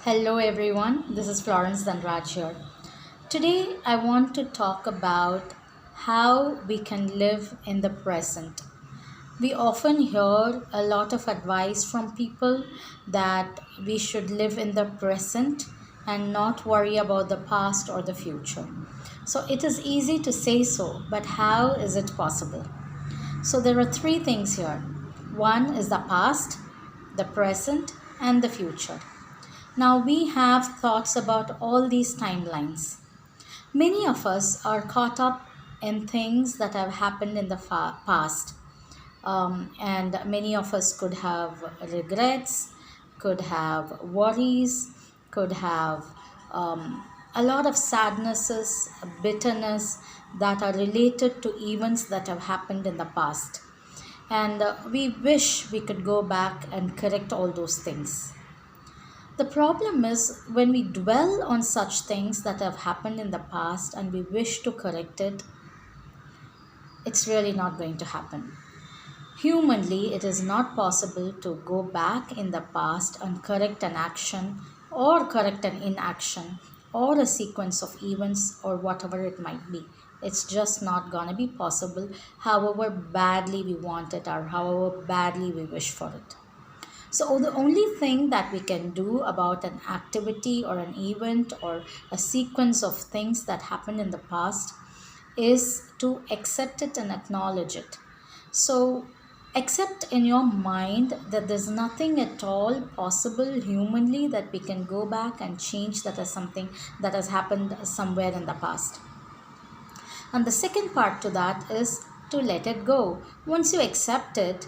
Hello everyone, this is Florence Dhanraj here. Today I want to talk about how we can live in the present. We often hear a lot of advice from people that we should live in the present and not worry about the past or the future. So it is easy to say so, but how is it possible? So there are three things here. One is the past, the present, and the future. Now we have thoughts about all these timelines. Many of us are caught up in things that have happened in the past. And many of us could have regrets, could have worries, could have a lot of sadnesses, bitterness that are related to events that have happened in the past. And we wish we could go back and correct all those things. The problem is when we dwell on such things that have happened in the past and we wish to correct it, it's really not going to happen. Humanly, it is not possible to go back in the past and correct an action or correct an inaction or a sequence of events or whatever it might be. It's just not going to be possible, however badly we want it or however badly we wish for it. So, the only thing that we can do about an activity or an event or a sequence of things that happened in the past is to accept it and acknowledge it. So, accept in your mind that there's nothing at all possible humanly that we can go back and change that as something that has happened somewhere in the past. And the second part to that is to let it go. Once you accept it,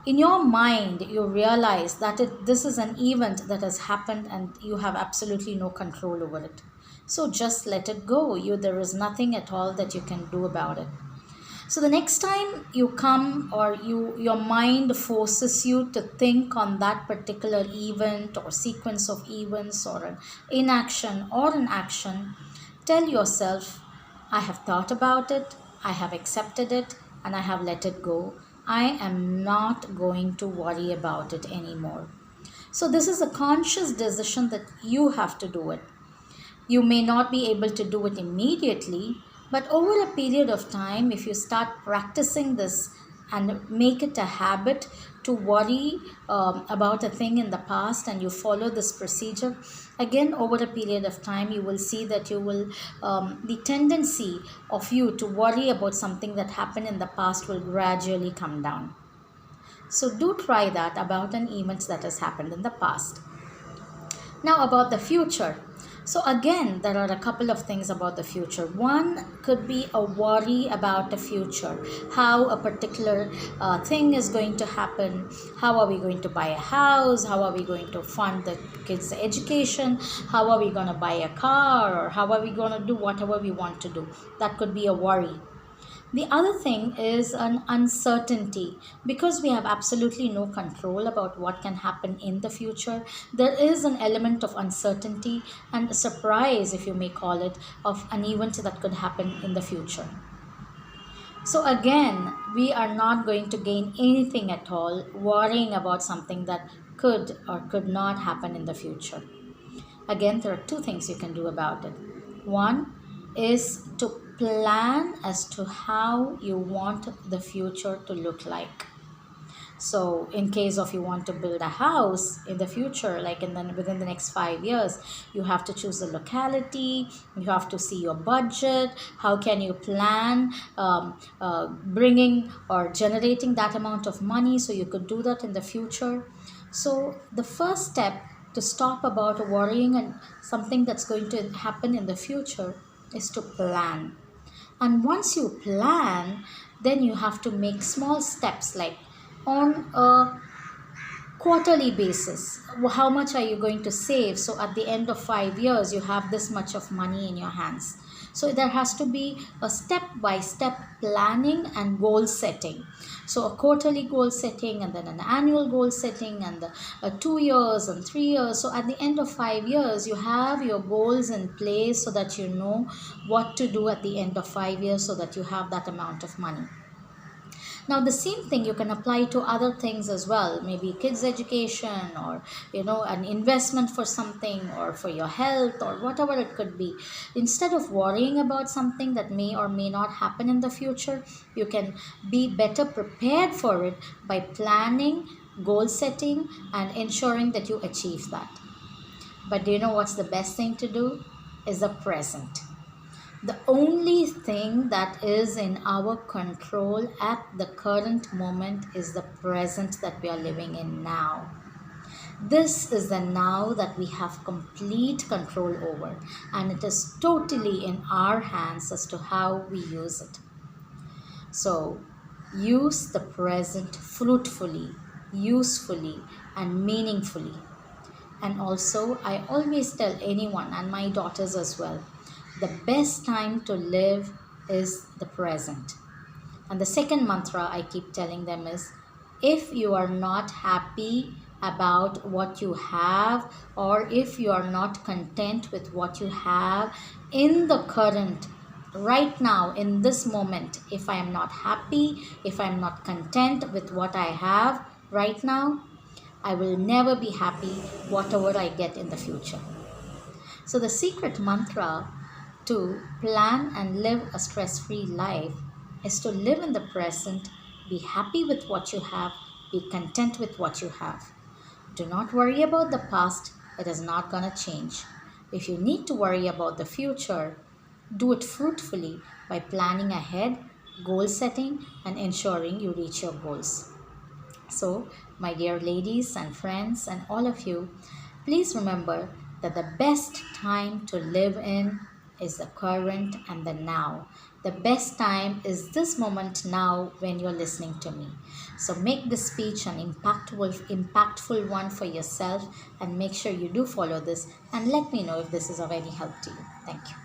in your mind you realize that this is an event that has happened and you have absolutely no control over it. So just let it go. There is nothing at all that you can do about it. So the next time you come or your mind forces you to think on that particular event or sequence of events or an inaction or an action, tell yourself, I have thought about it, I have accepted it, and I have let it go. I am not going to worry about it anymore. So this is a conscious decision that you have to do it. You may not be able to do it immediately, but over a period of time, if you start practicing this and make it a habit to worry about a thing in the past and you follow this procedure, again over a period of time you will see that the tendency of you to worry about something that happened in the past will gradually come down. So do try that about an event that has happened in the past. Now about the future. So again, there are a couple of things about the future. One could be a worry about the future, how a particular thing is going to happen, how are we going to buy a house, how are we going to fund the kids' education, how are we going to buy a car, or how are we going to do whatever we want to do. That could be a worry. The other thing is an uncertainty. Because we have absolutely no control about what can happen in the future, there is an element of uncertainty and a surprise, if you may call it, of an event that could happen in the future. So again, we are not going to gain anything at all worrying about something that could or could not happen in the future. Again, there are two things you can do about it. One is to plan as to how you want the future to look like. So in case of you want to build a house in the future, like within the next 5 years, you have to choose the locality, you have to see your budget, how can you plan bringing or generating that amount of money so you could do that in the future. So the first step to stop about worrying and something that's going to happen in the future is to plan. And once you plan, then you have to make small steps, like on a quarterly basis. How much are you going to save? So at the end of 5 years, you have this much of money in your hands. So there has to be a step-by-step planning and goal setting. So a quarterly goal setting and then an annual goal setting and 2 years and 3 years. So at the end of 5 years, you have your goals in place so that you know what to do at the end of 5 years so that you have that amount of money. Now the same thing you can apply to other things as well, maybe kids education, or an investment for something, or for your health, or whatever it could be. Instead of worrying about something that may or may not happen in the future, you can be better prepared for it by planning, goal setting, and ensuring that you achieve that. But do you know what's the best thing to do? Is the present. The only thing that is in our control at the current moment is the present that we are living in now. This is the now that we have complete control over, and it is totally in our hands as to how we use it. So, use the present fruitfully, usefully, and meaningfully. And also, I always tell anyone, and my daughters as well, the best time to live is the present. And the second mantra I keep telling them is, if you are not happy about what you have, or if you are not content with what you have in the current, right now, in this moment, if I am not happy, if I am not content with what I have right now, I will never be happy whatever I get in the future. So the secret mantra to plan and live a stress-free life is to live in the present, be happy with what you have, be content with what you have. Do not worry about the past, it is not going to change. If you need to worry about the future, do it fruitfully by planning ahead, goal setting, and ensuring you reach your goals. So, my dear ladies and friends, and all of you, please remember that the best time to live in is the current and the now. The best time is this moment now when you're listening to me. So make this speech an impactful one for yourself, and make sure you do follow this, and let me know if this is of any help to you. Thank you.